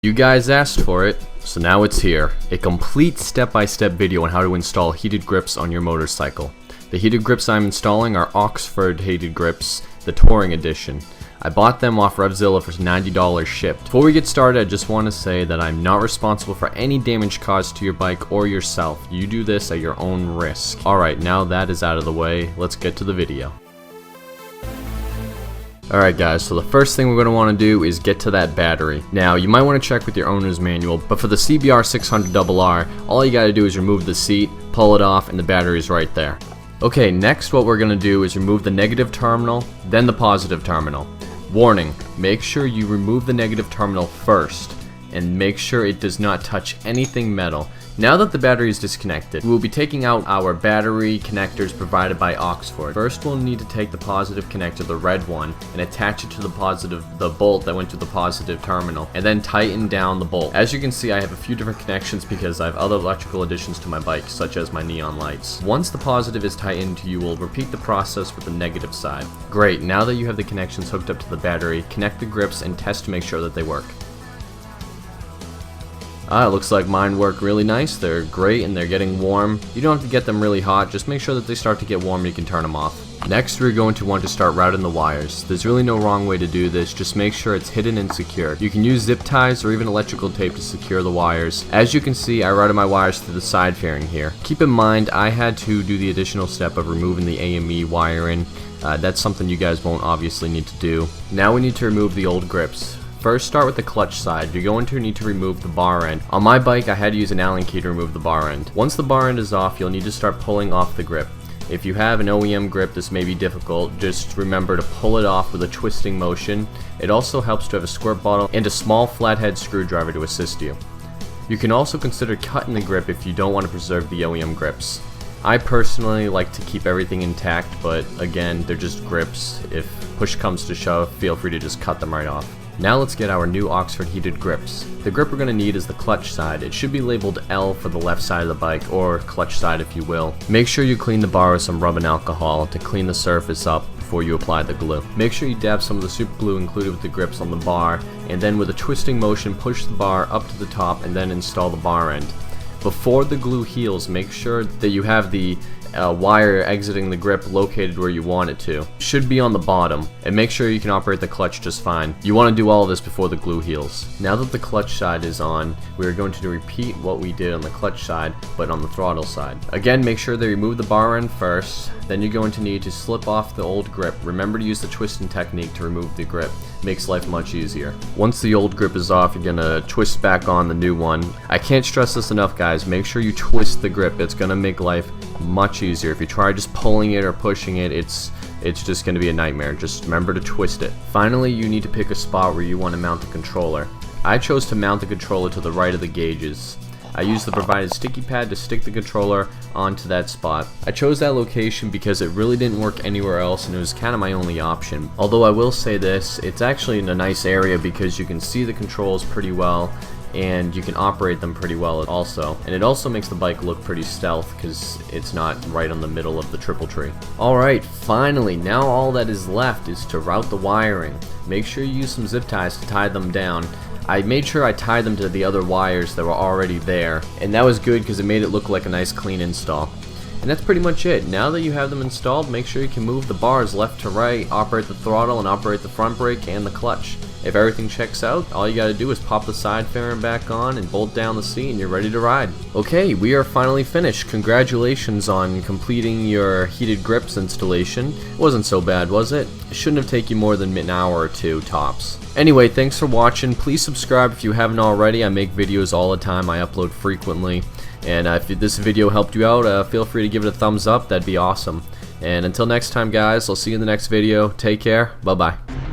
You guys asked for it, so now it's here. A complete step-by-step video on how to install heated grips on your motorcycle. The heated grips I'm installing are Oxford heated grips, the Touring Edition. I bought them off Revzilla for $90 shipped. Before we get started, I just want to say that I'm not responsible for any damage caused to your bike or yourself. You do this at your own risk. Alright, now that is out of the way, let's get to the video. Alright guys, so the first thing we're going to want to do is get to that battery. Now, you might want to check with your owner's manual, but for the CBR600rr, all you got to do is remove the seat, pull it off, and the battery's right there. Okay, next what we're going to do is remove the negative terminal, then the positive terminal. Warning, make sure you remove the negative terminal first, and make sure it does not touch anything metal. Now that the battery is disconnected, we will be taking out our battery connectors provided by Oxford. First, we'll need to take the positive connector, the red one, and attach it to the bolt that went to the positive terminal, and then tighten down the bolt. As you can see, I have a few different connections because I have other electrical additions to my bike, such as my neon lights. Once the positive is tightened, you will repeat the process with the negative side. Great, now that you have the connections hooked up to the battery, connect the grips and test to make sure that they work. It looks like mine work really nice. They're great and they're getting warm. You don't have to get them really hot, just make sure that they start to get warm and you can turn them off. Next, we're going to want to start routing the wires. There's really no wrong way to do this, just make sure it's hidden and secure. You can use zip ties or even electrical tape to secure the wires. As you can see, I routed my wires through the side fairing here. Keep in mind, I had to do the additional step of removing the AME wiring. That's something you guys won't obviously need to do. Now we need to remove the old grips. First, start with the clutch side. You're going to need to remove the bar end. On my bike, I had to use an Allen key to remove the bar end. Once the bar end is off, you'll need to start pulling off the grip. If you have an OEM grip, this may be difficult. Just remember to pull it off with a twisting motion. It also helps to have a squirt bottle and a small flathead screwdriver to assist you. You can also consider cutting the grip if you don't want to preserve the OEM grips. I personally like to keep everything intact, but again, they're just grips. If push comes to shove, feel free to just cut them right off. Now let's get our new Oxford heated grips. The grip we're going to need is the clutch side. It should be labeled L for the left side of the bike, or clutch side if you will. Make sure you clean the bar with some rubbing alcohol to clean the surface up before you apply the glue. Make sure you dab some of the super glue included with the grips on the bar, and then with a twisting motion push the bar up to the top and then install the bar end. Before the glue heals, make sure that you have the wire exiting the grip located where you want it to. It should be on the bottom, and make sure you can operate the clutch just fine. You want to do all of this before the glue heals. Now that the clutch side is on, we are going to repeat what we did on the clutch side, but on the throttle side. Again, make sure they remove the bar end first, then you're going to need to slip off the old grip. Remember to use the twisting technique to remove the grip. Makes life much easier. Once the old grip is off, you're gonna twist back on the new one. I can't stress this enough, guys. Make sure you twist the grip. It's gonna make life much easier. If you try just pulling it or pushing it, it's just gonna be a nightmare. Just remember to twist it. Finally, you need to pick a spot where you want to mount the controller. I chose to mount the controller to the right of the gauges. I used the provided sticky pad to stick the controller onto that spot. I chose that location because it really didn't work anywhere else and it was kind of my only option. Although I will say this, it's actually in a nice area because you can see the controls pretty well and you can operate them pretty well also. And it also makes the bike look pretty stealth because it's not right on the middle of the triple tree. Alright, finally, now all that is left is to route the wiring. Make sure you use some zip ties to tie them down. I made sure I tied them to the other wires that were already there, and that was good because it made it look like a nice clean install. And that's pretty much it. Now that you have them installed, make sure you can move the bars left to right, operate the throttle, and operate the front brake and the clutch. If everything checks out, all you gotta do is pop the side fairing back on and bolt down the seat and you're ready to ride. Okay, we are finally finished. Congratulations on completing your heated grips installation. It wasn't so bad, was it? It shouldn't have taken you more than an hour or two tops. Anyway, thanks for watching. Please subscribe if you haven't already. I make videos all the time. I upload frequently. And if this video helped you out, feel free to give it a thumbs up. That'd be awesome. And until next time, guys, I'll see you in the next video. Take care. Bye-bye.